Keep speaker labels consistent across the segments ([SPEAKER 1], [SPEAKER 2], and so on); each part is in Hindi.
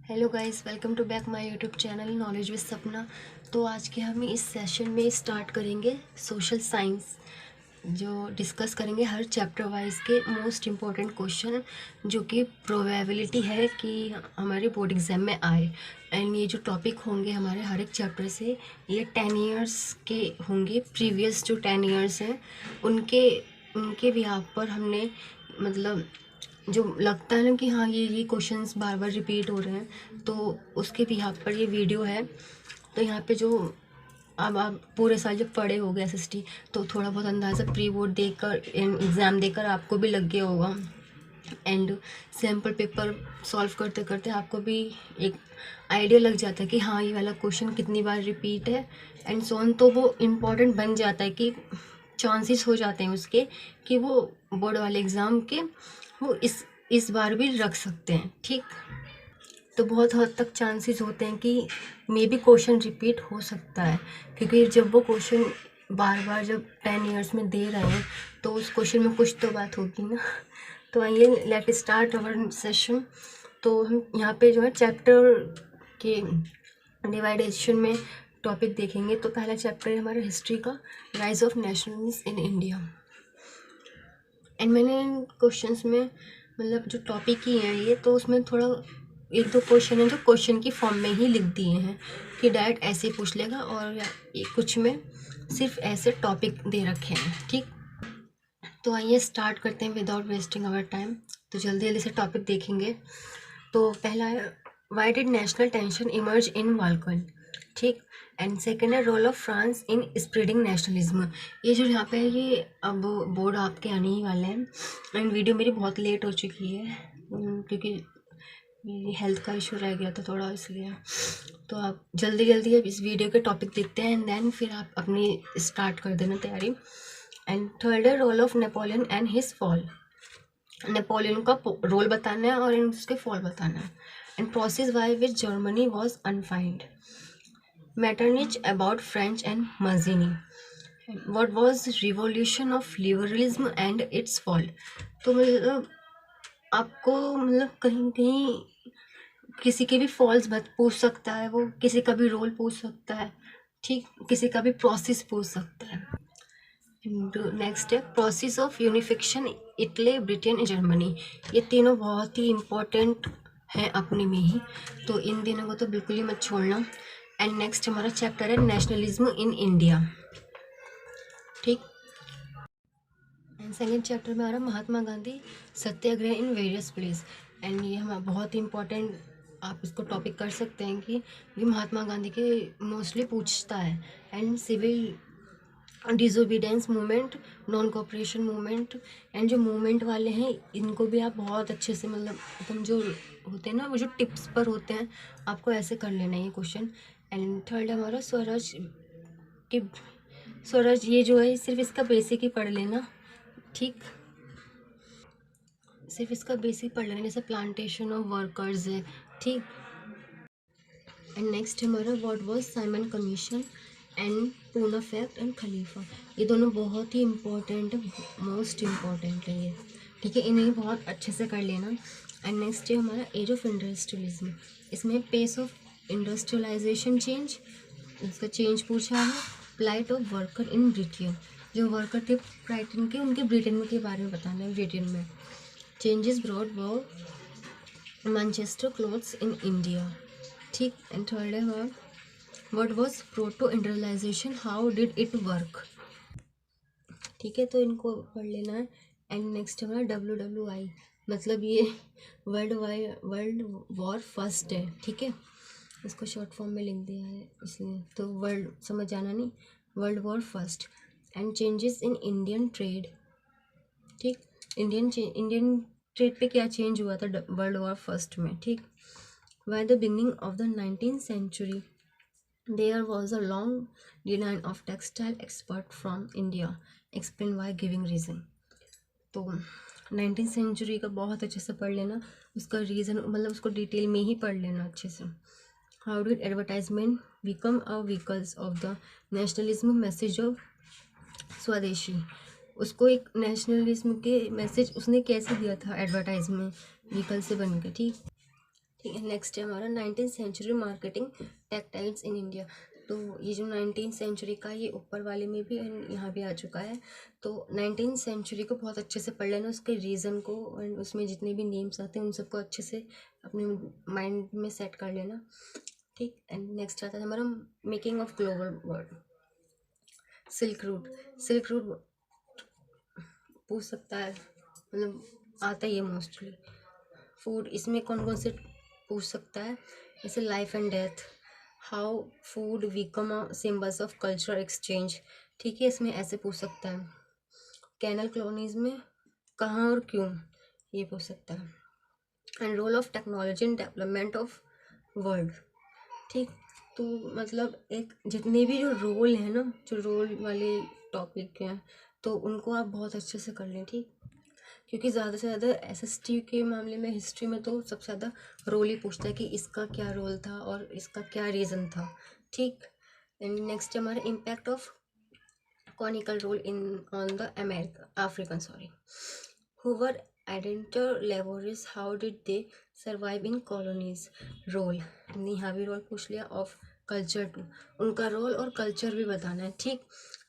[SPEAKER 1] Hello guys, welcome to back my YouTube channel knowledge with Sapna. तो आज के हम इस सेशन में स्टार्ट करेंगे सोशल साइंस, जो डिस्कस करेंगे हर चैप्टर वाइज के मोस्ट इम्पॉर्टेंट क्वेश्चन जो कि प्रोबेबिलिटी है कि हमारे बोर्ड एग्जाम में आए। एंड ये जो टॉपिक होंगे हमारे हर एक चैप्टर से, ये 10 ईयर्स के होंगे। प्रीवियस जो 10 ईयर्स हैं उनके उनके बिहाफ पर हमने मतलब जो लगता है ना कि हाँ ये क्वेश्चंस बार बार रिपीट हो रहे हैं, तो उसके बिहाफ पर ये वीडियो है। तो यहाँ पे जो अब आप पूरे साल जब पढ़े हो गए एसएसटी, तो थोड़ा बहुत अंदाज़ा प्री बोर्ड देकर एग्ज़ाम देकर आपको भी लग गया होगा। एंड सैम्पल पेपर सॉल्व करते करते आपको भी एक आइडिया लग जाता है कि हाँ ये वाला क्वेश्चन कितनी बार रिपीट है एंड सो ऑन। तो वो इम्पॉर्टेंट बन जाता है कि चांसेस हो जाते हैं उसके कि वो बोर्ड वाले एग्ज़ाम के वो इस बार भी रख सकते हैं। ठीक, तो बहुत हद तक चांसेस होते हैं कि मे बी क्वेश्चन रिपीट हो सकता है, क्योंकि जब वो क्वेश्चन बार बार जब 10 ईयर्स में दे रहे हैं तो उस क्वेश्चन में कुछ तो बात होगी ना। तो आइए लेट स्टार्ट अवर सेशन। तो हम यहाँ पे जो है चैप्टर के डिवाइडेशन में टॉपिक देखेंगे। तो पहला चैप्टर है हमारा हिस्ट्री का, rise of nationalism in India. And मैंने इन क्वेश्चंस में मतलब जो टॉपिक ही हैं ये, तो उसमें थोड़ा एक दो क्वेश्चन है जो क्वेश्चन की फॉर्म में ही लिख दिए हैं कि डायरेक्ट ऐसे ही पूछ लेगा, और कुछ में सिर्फ ऐसे टॉपिक दे रखे हैं। ठीक, तो आइए स्टार्ट करते हैं विदाउट वेस्टिंग आवर टाइम। तो जल्दी जल्दी से टॉपिक देखेंगे। तो पहला है why did national tension emerge in Balkan. ठीक, एंड सेकेंड है role of France in spreading nationalism. ये जो यहाँ पे है ये अब बोर्ड आपके आने ही वाले हैं। एंड वीडियो मेरी बहुत लेट हो चुकी है क्योंकि मेरी हेल्थ का इशू रह गया था थोड़ा, इसलिए। तो आप जल्दी जल्दी अब इस वीडियो के टॉपिक देखते हैं एंड देन फिर आप अपनी स्टार्ट कर देना तैयारी। एंड थर्ड है role of Napoleon and his fall. Napoleon का रोल बताना है और उसके फॉल बताना है। And process by which Germany was unified. Metternich about French and Mazzini. What was revolution of liberalism and its fall. तो मतलब आपको मतलब कहीं कहीं किसी के भी फॉल्स मत पूछ सकता है, वो किसी का भी रोल पूछ सकता है। ठीक, किसी का भी प्रोसेस पूछ सकता है। नेक्स्ट है process of unification Italy Britain Germany. ये तीनों बहुत ही इम्पोर्टेंट हैं अपने में ही, तो इन दिनों को तो बिल्कुल ही मत छोड़ना। एंड नेक्स्ट हमारा चैप्टर है नेशनलिज्म इन इंडिया। ठीक, एंड सेकेंड चैप्टर में आ रहा महात्मा गांधी सत्याग्रह इन वेरियस प्लेस। एंड ये हमारा बहुत ही इम्पोर्टेंट, आप इसको टॉपिक कर सकते हैं कि ये महात्मा गांधी के मोस्टली पूछता है। And civil disobedience movement, non cooperation movement. And जो मूवमेंट वाले हैं इनको भी आप बहुत अच्छे से मतलब एकदम जो होते हैं ना वो जो टिप्स पर होते हैं, आपको ऐसे कर लेना है ये क्वेश्चन। एंड थर्ड हमारा स्वराज के स्वराज, ये जो है सिर्फ इसका बेसिक ही पढ़ लेना। ठीक, सिर्फ इसका बेसिक पढ़ लेना, जैसे प्लांटेशन ऑफ वर्कर्स है। ठीक, एंड नेक्स्ट हमारा what was Simon commission and Poona pact and Khalifa. ये दोनों बहुत ही इम्पोर्टेंट, मोस्ट इम्पॉर्टेंट है ये। ठीक है, इन्हें बहुत अच्छे से कर लेना। एंड नेक्स्ट है हमारा एज ऑफ इंडस्ट्रियलिज्म। इसमें पेस ऑफ इंडस्ट्रियलाइजेशन चेंज, इसका चेंज पूछा है। Plight of worker in Britain, जो वर्कर थे ब्रिटेन के, उनके ब्रिटेन में के बारे में बताना है ब्रिटेन में। चेंजेस ब्रॉड वो मैनचेस्टर क्लोथ्स इन इंडिया। ठीक, एंड थर्ड है what was proto industrialisation, how did it work. ठीक है, तो इनको पढ़ लेना है। एंड नेक्स्ट हमारा WWI, मतलब ये वर्ल्ड वॉर फर्स्ट है। ठीक है, इसको शॉर्ट फॉर्म में लिख दिया है इसलिए, तो वर्ल्ड समझ जाना नहीं, world war first. And changes in Indian trade. ठीक, इंडियन ट्रेड पे क्या चेंज हुआ था वर्ल्ड वॉर फर्स्ट में। ठीक, by the beginning of the 19th century there was a long decline of textile export from India, explain why giving reason। तो 19th सेंचुरी का बहुत अच्छे से पढ़ लेना, उसका रीज़न मतलब उसको डिटेल में ही पढ़ लेना अच्छे से। How did advertisement become a vehicles of the nationalism message of स्वदेशी। उसको एक नेशनलिज्म के मैसेज उसने कैसे दिया था एडवर्टाइजमेंट व्हीकल से बन के। ठीक, ठीक है। नेक्स्ट है हमारा 19th century marketing textiles in India. तो ये जो 19th सेंचुरी का, ये ऊपर वाले में भी एंड यहाँ भी आ चुका है। तो 19th सेंचुरी को बहुत अच्छे से पढ़ लेना, उसके रीज़न को, एंड उसमें जितने भी नेम्स आते हैं उन सबको अच्छे से अपने माइंड में सेट कर लेना। ठीक। एंड नेक्स्ट आता है हमारा making of global world. Silk route. Silk route पूछ सकता है, मतलब आता ही है मोस्टली। फूड, इसमें कौन कौन से पूछ सकता है, जैसे life and death, how food become a symbols of cultural exchange. ठीक है, इसमें ऐसे पूछ सकता है। कैनल कॉलोनीज में कहाँ और क्यों, ये पूछ सकता है। And role of technology in development of world. ठीक। तो मतलब एक जितने भी जो रोल है ना, जो रोल वाले टॉपिक हैं, तो उनको आप बहुत अच्छे से कर लें। ठीक। क्योंकि ज़्यादा से ज़्यादा एसएसटी के मामले में, हिस्ट्री में तो सबसे ज़्यादा रोल ही पूछता है कि इसका क्या रोल था और इसका क्या रीज़न था। ठीक। एंड नेक्स्ट हमारा impact of conical role in on the African हुवर indenture labourers, how did they survive in colonies. Role, यहाँ भी रोल पूछ लिया। ऑफ कल्चर टू, उनका रोल और कल्चर भी बताना है। ठीक।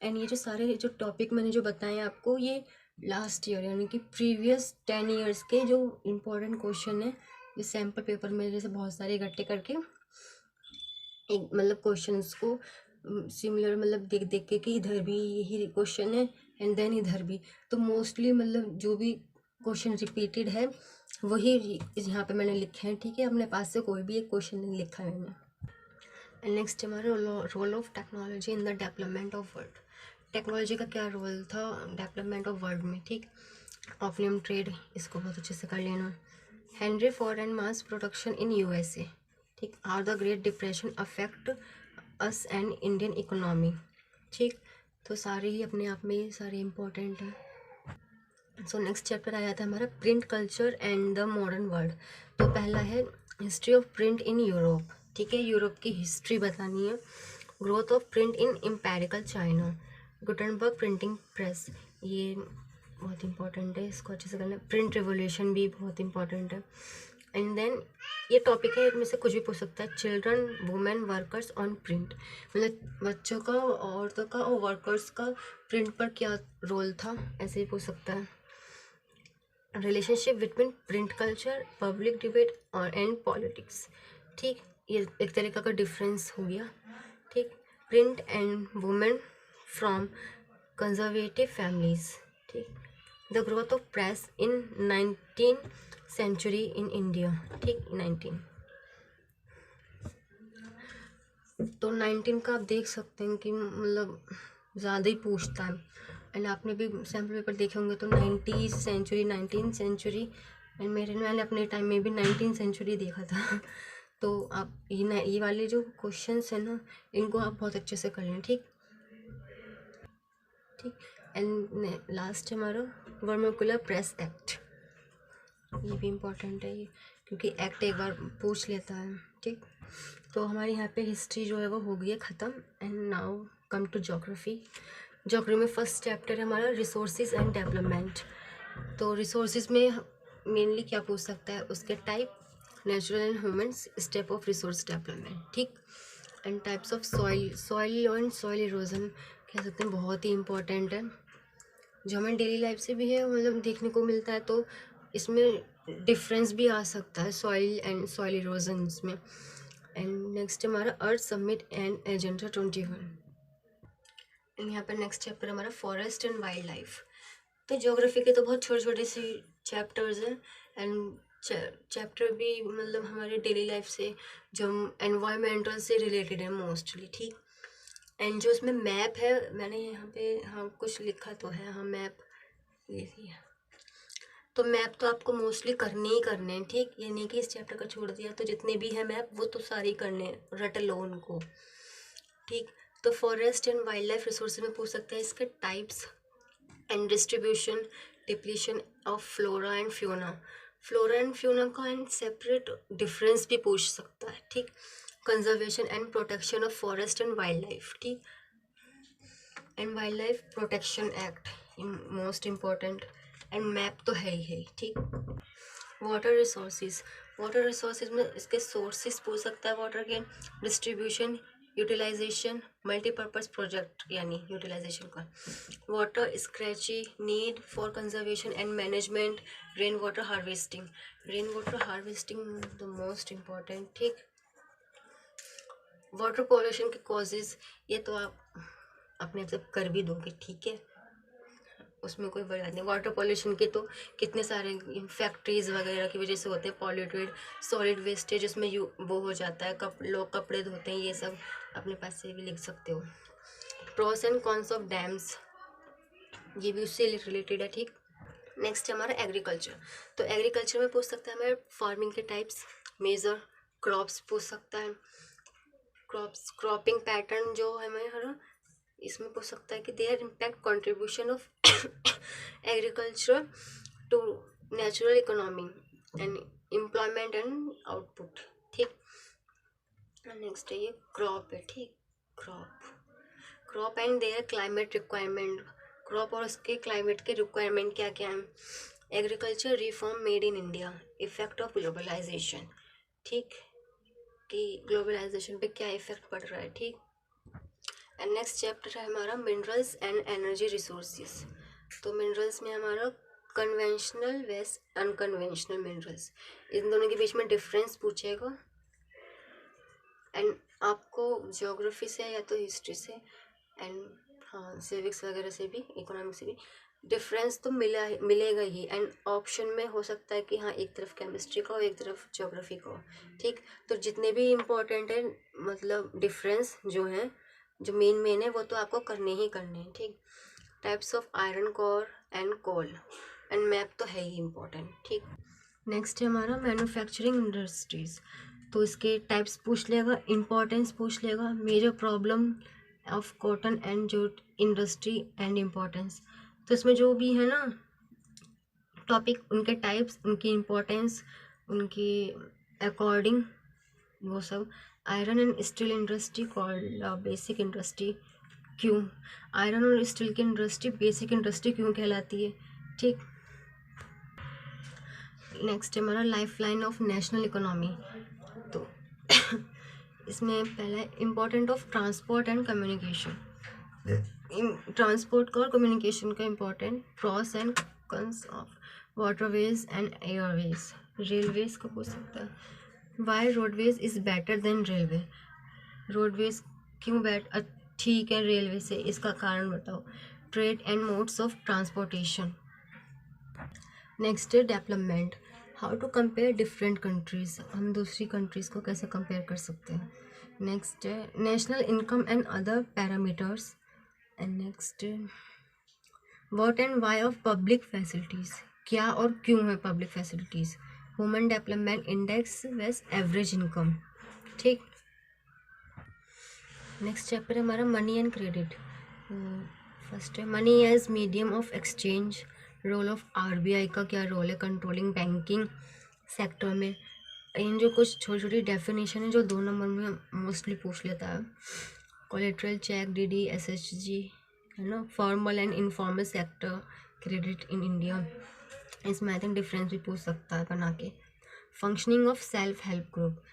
[SPEAKER 1] एंड ये जो सारे जो टॉपिक मैंने जो बताए आपको, ये लास्ट ईयर यानी कि प्रीवियस 10 ईयर्स के जो इम्पोर्टेंट क्वेश्चन है, ये सैम्पल पेपर में जैसे बहुत सारे इकट्ठे करके एक मतलब क्वेश्चंस को सिमिलर मतलब देख देख के कि इधर भी यही क्वेश्चन है एंड देन इधर भी, तो मोस्टली मतलब जो भी क्वेश्चन रिपीटेड है वही यहाँ पे मैंने लिखे हैं। ठीक है, अपने पास से कोई भी एक क्वेश्चन नहीं लिखा मैंने। एंड नेक्स्ट हमारा role of technology in the development of world. Technology का क्या रोल था डेवलपमेंट ऑफ वर्ल्ड में। ठीक। ऑफियम ट्रेड, इसको बहुत अच्छे से कर लेना। Henry Ford and mass production in USA. ठीक। Are the great depression affect us and Indian economy. ठीक। तो सारे ही अपने आप में सारे इम्पोर्टेंट हैं। सो नेक्स्ट चैप्टर आया था हमारा print culture and the modern world. तो पहला है history of print in Europe. ठीक है, यूरोप की हिस्ट्री बतानी है। Growth of print in empirical China. Gutenberg printing press, ये बहुत इंपॉर्टेंट है, इसको अच्छे से करना। प्रिंट रेवोल्यूशन भी बहुत इंपॉर्टेंट है। एंड देन ये टॉपिक है, इनमें से कुछ भी पूछ सकता है। Children women workers on print, मतलब बच्चों का, औरतों का और वर्कर्स का प्रिंट पर क्या रोल था, ऐसे ही पूछ सकता है। Relationship between print culture, public debate और एंड पॉलिटिक्स। ठीक, ये एक तरीका का डिफरेंस हो गया। ठीक। Print and women from conservative families. ठीक। The growth of press in 19th century in India. ठीक। 19 तो 19 का आप देख सकते हैं कि मतलब ज़्यादा ही पूछता है। एंड आपने भी सैम्पल पेपर देखे होंगे तो 19th century, 19th century, and मैंने अपने टाइम में भी 19th सेंचुरी देखा था। तो आप ये वाले जो क्वेश्चंस हैं ना, इनको आप बहुत अच्छे से कर लें। ठीक। ठीक। एंड लास्ट हमारा वर्नाकुलर प्रेस एक्ट, ये भी इम्पोर्टेंट है ये, क्योंकि एक्ट एक बार पूछ लेता है। ठीक। तो हमारे यहाँ पे हिस्ट्री जो है वो हो गई है ख़त्म। And now come to geography. Geography में फर्स्ट चैप्टर है हमारा रिसोर्सेज एंड डेवलपमेंट। तो रिसोर्सेज में मेनली क्या पूछ सकता है, उसके type, natural and human step of resource development. ठीक। And types of soil and soil erosion कह सकते हैं, बहुत ही इंपॉर्टेंट है, जो हमें डेली लाइफ से भी है मतलब देखने को मिलता है। तो इसमें डिफरेंस भी आ सकता है सॉइल एंड सॉइल इरोजन्स में। एंड नेक्स्ट हमारा अर्थ समिट एंड एजेंडा 21। एंड यहाँ पर नेक्स्ट चैप्टर हमारा फॉरेस्ट एंड वाइल्ड लाइफ। तो ज्योग्राफी के तो बहुत छोटे छोटे से चैप्टर्स हैं, एंड चैप्टर भी मतलब हमारे डेली लाइफ से, जो एनवायरमेंटल से रिलेटेड है मोस्टली। ठीक। एंड जो इसमें मैप है, मैंने यहाँ पे हाँ कुछ लिखा तो है, हाँ मैप ये है। तो मैप तो आपको मोस्टली करने ही करने हैं। ठीक। ये नहीं कि इस चैप्टर का छोड़ दिया, तो जितने भी हैं मैप वो तो सारे ही करने हैं, रट लो उनको। ठीक। तो forest and wild life resource में पूछ सकते हैं इसके types and distribution, depletion of flora and fauna. Flora and fauna का एंड सेपरेट डिफरेंस भी पूछ सकता है। ठीक। Conservation and protection of forest and wild life. ठीक। And wild life protection act most important, and map तो है ही है। ठीक। वाटर रिसोर्सेज, वाटर रिसोर्सेज में इसके सोर्सेज पूछ सकता है वाटर के, डिस्ट्रीब्यूशन, यूटिलाइजेशन, मल्टीपर्पज़ प्रोजेक्ट यानी यूटिलाइजेशन का, water scratchy, need for conservation and management, rain water harvesting. Rain water harvesting the most important, ठीक। वाटर पॉल्यूशन के कॉजेज, ये तो आप अपने आप से कर भी दोगे, ठीक है, उसमें कोई बड़ी बात नहीं। वाटर पॉल्यूशन के तो कितने सारे फैक्ट्रीज वगैरह की वजह से होते हैं, पॉल्यूटेड सॉलिड वेस्टेज, उसमें वो हो जाता है, लोग कपड़े धोते हैं, ये सब अपने पास से भी लिख सकते हो। Pros and cons of dams, ये भी उससे रिलेटेड है, ठीक। नेक्स्ट है हमारा एग्रीकल्चर। तो एग्रीकल्चर में पूछ सकता है हमारे फार्मिंग के टाइप्स, मेजर क्रॉप्स पूछ सकता है, क्रॉपिंग पैटर्न जो है हमारा, इसमें पूछ सकता है कि their impact contribution of agriculture to natural economy and employment and output, ठीक। नेक्स्ट है ये क्रॉप है, ठीक। Crop and their climate requirement, crop और उसके क्लाइमेट के रिक्वायरमेंट क्या क्या हैं। Agriculture reform made in India, effect of globalisation, ठीक, कि ग्लोबलाइजेशन पे क्या इफेक्ट पड़ रहा है, ठीक। एंड नेक्स्ट चैप्टर है हमारा मिनरल्स एंड एनर्जी रिसोर्सेज। तो मिनरल्स में हमारा कन्वेंशनल वेस अनकन्वेंशनल मिनरल्स, इन दोनों के बीच में डिफरेंस पूछेगा। एंड आपको ज्योग्राफी से या तो हिस्ट्री से एंड हाँ सिविक्स वगैरह से भी, इकोनॉमिक्स से भी डिफरेंस तो मिलेगा ही। एंड ऑप्शन में हो सकता है कि हाँ एक तरफ केमिस्ट्री का हो एक तरफ ज्योग्राफी का हो, ठीक। तो जितने भी इम्पोर्टेंट है मतलब डिफरेंस जो है, जो मेन है, वो तो आपको करने ही करने हैं, ठीक। Types of iron core and coal and map तो है ही इम्पोर्टेंट, ठीक। नेक्स्ट है हमारा मैन्युफैक्चरिंग इंडस्ट्रीज। तो इसके टाइप्स पूछ लेगा, इम्पोर्टेंस पूछ लेगा, major problem of cotton and jute industry and importance. तो इसमें जो भी है ना टॉपिक, उनके टाइप्स, उनकी इम्पोर्टेंस, उनके अकॉर्डिंग, वो सब। Iron and steel industry called basic industry, क्यों आयरन और स्टील की इंडस्ट्री बेसिक इंडस्ट्री क्यों कहलाती है, ठीक। नेक्स्ट है हमारा lifeline of national economy. तो इसमें पहला important of transport and communication, transport का और कम्युनिकेशन का important, pros and cons of waterways and airways. Railways का पूछ सकता है, why roadways is better than railway, roadways क्यों ठीक है रेलवे से, इसका कारण बताओ। Trade and modes of transportation. Next है development, how to compare different countries, हम दूसरी कंट्रीज़ को कैसे कंपेयर कर सकते हैं। नेक्स्ट है national income and other parameters. And next what and why of public facilities, क्या और क्यों है public facilities. Human development index versus average income, ठीक। नेक्स्ट चैप्टर है हमारा मनी एंड क्रेडिट। फर्स्ट है money as medium of exchange, role of RBI का क्या रोल है कंट्रोलिंग बैंकिंग सेक्टर में। इन जो कुछ छोटी छोटी डेफिनेशन है जो 2 नंबर में मोस्टली पूछ लेता है। कोलेट्रल चेक, डीडी, एसएचजी, है ना, formal and informal sector credit in India, इसमें आई थिंक डिफरेंस भी पूछ सकता है बना के। Functioning of self help group,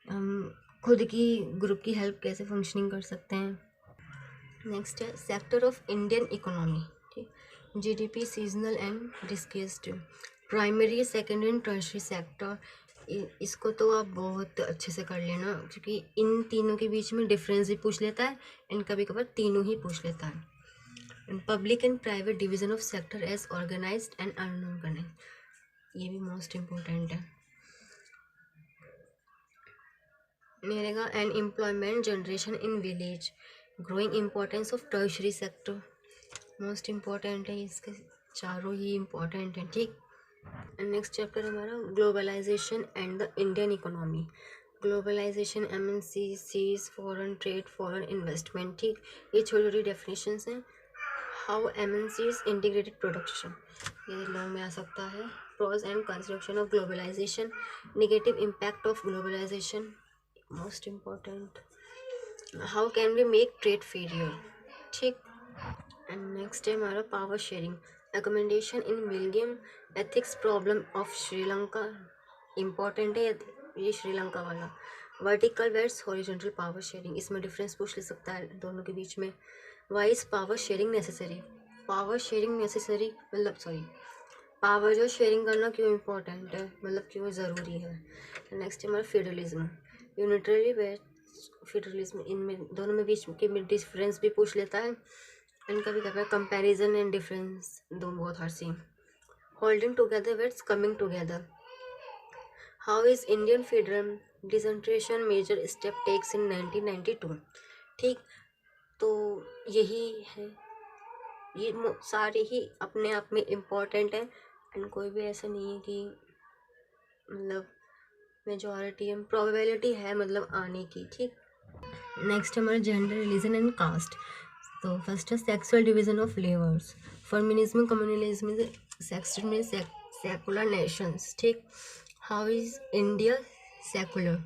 [SPEAKER 1] हम खुद की ग्रुप की हेल्प कैसे फंक्शनिंग कर सकते हैं। नेक्स्ट है सेक्टर ऑफ इंडियन इकोनॉमी, ठीक। GDP, seasonal and disguised, primary, secondary and tertiary sector. इसको तो आप बहुत अच्छे से कर लेना क्योंकि इन तीनों के बीच में डिफरेंस भी पूछ लेता है एंड कभी कभार तीनों ही पूछ लेता है। Public and private division of sector as organised and unorganised, ये भी मोस्ट इम्पोर्टेंट है। मिलेगा and employment generation in village, growing importance of tertiary sector, most important है, इसके चारों ही इम्पोर्टेंट हैं, ठीक। नेक्स्ट चैप्टर हमारा globalisation and the Indian economy. Globalisation, MNCs, foreign trade, foreign investment, ठीक। ये छोटी छोटी डेफिनेशंस हैं। हाउ एमएनसीज इंटीग्रेटेड प्रोडक्शन, ये लॉन्ग में आ सकता है। Pros and construction of globalization, negative impact of globalization, most important. How can we make trade fairer, ठीक। एंड नेक्स्ट है हमारा power sharing, accommodation in Belgium, ethics problem of Sri Lanka, important है ये श्रीलंका वाला। Vertical versus horizontal power sharing, इसमें डिफरेंस पूछ ले सकता है दोनों के बीच में। Why is power sharing necessary, power sharing necessary मतलब सॉरी पावर जो शेयरिंग करना क्यों इम्पोर्टेंट है, मतलब क्यों ज़रूरी है। नेक्स्ट हमारा फेडरलिज्म, यूनिटरी वेट फेडरलिज्म, इनमें दोनों में बीच के में डिफरेंस भी पूछ लेता है। इनका भी कहता है कंपैरिजन एंड डिफरेंस, दोनों बहुत are same. Holding together versus coming together, how is Indian federal decentration major step takes in 1992। ठीक, तो यही है, ये सारे ही अपने आप में इम्पोर्टेंट है एंड कोई भी ऐसा नहीं है कि मतलब मेजॉरिटी है, प्रोबेबिलिटी है मतलब आने की। ठीक, नेक्स्ट हमारा जेंडर, रिलीजन एंड कास्ट। तो फर्स्ट है sexual division of labours, feminism communalism, sex में सेकुलर नेशंस। ठीक, हाउ इज इंडिया सेकुलर।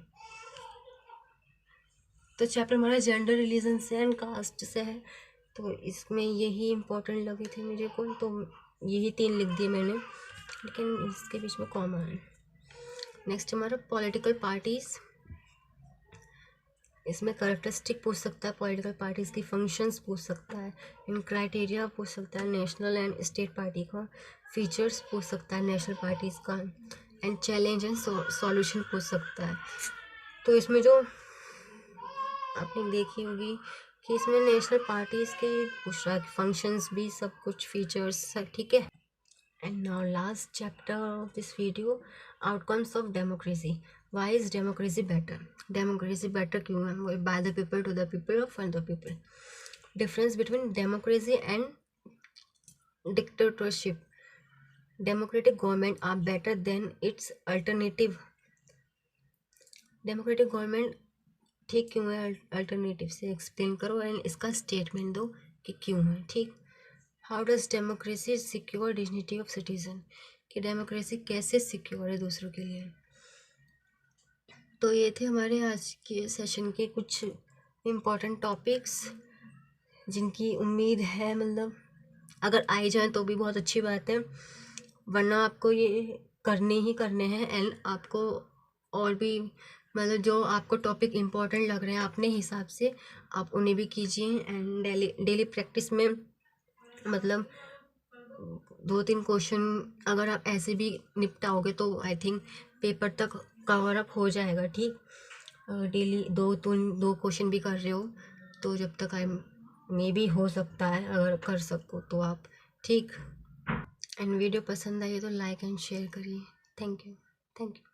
[SPEAKER 1] तो चैप्टर हमारा जेंडर, रिलीजन से एंड कास्ट से है, तो इसमें यही इम्पोर्टेंट लगे थे मेरे को, तो यही 3 लिख दिए मैंने, लेकिन इसके बीच में कॉमन है। नेक्स्ट हमारा पॉलिटिकल पार्टीज, इसमें करेक्टरिस्टिक पूछ सकता है पॉलिटिकल पार्टीज की, फंक्शंस पूछ सकता है, इन क्राइटेरिया पूछ सकता है नेशनल एंड स्टेट पार्टी का, फीचर्स पूछ सकता है नेशनल पार्टीज का, एंड चैलेंज एंड सॉल्यूशन पूछ सकता है। तो इसमें जो आपने देखी होगी कि इसमें नेशनल पार्टीज के पूछ रहा है, फंक्शंस भी सब कुछ, फीचर्स सब। ठीक है, and now last chapter of this video, outcomes of democracy, why is democracy better. Democracy better क्यों है, वो by the people, to the people, for the people. Difference between democracy and dictatorship, democratic government are better than its alternative. Democratic government ठीक क्यों है अल्टरनेटिव से, एक्सप्लेन करो एंड इसका स्टेटमेंट दो कि क्यों है। ठीक, how does democracy secure dignity of citizen, कि डेमोक्रेसी कैसे सिक्योर है दूसरों के लिए। तो ये थे हमारे आज के सेशन के कुछ इम्पोर्टेंट टॉपिक्स, जिनकी उम्मीद है मतलब अगर आई जाए तो भी बहुत अच्छी बात है, वरना आपको ये करने ही करने हैं। एंड आपको और भी मतलब जो आपको टॉपिक इम्पोर्टेंट लग रहे हैं अपने हिसाब से आप उन्हें भी कीजिए। एंड डेली प्रैक्टिस में मतलब 2-3 क्वेश्चन अगर आप ऐसे भी निपटाओगे तो आई थिंक पेपर तक कवर अप हो जाएगा। ठीक, डेली 2 क्वेश्चन भी कर रहे हो तो जब तक मे भी हो सकता है, अगर कर सको तो आप। ठीक, एंड वीडियो पसंद आई तो लाइक एंड शेयर करिए। Thank you.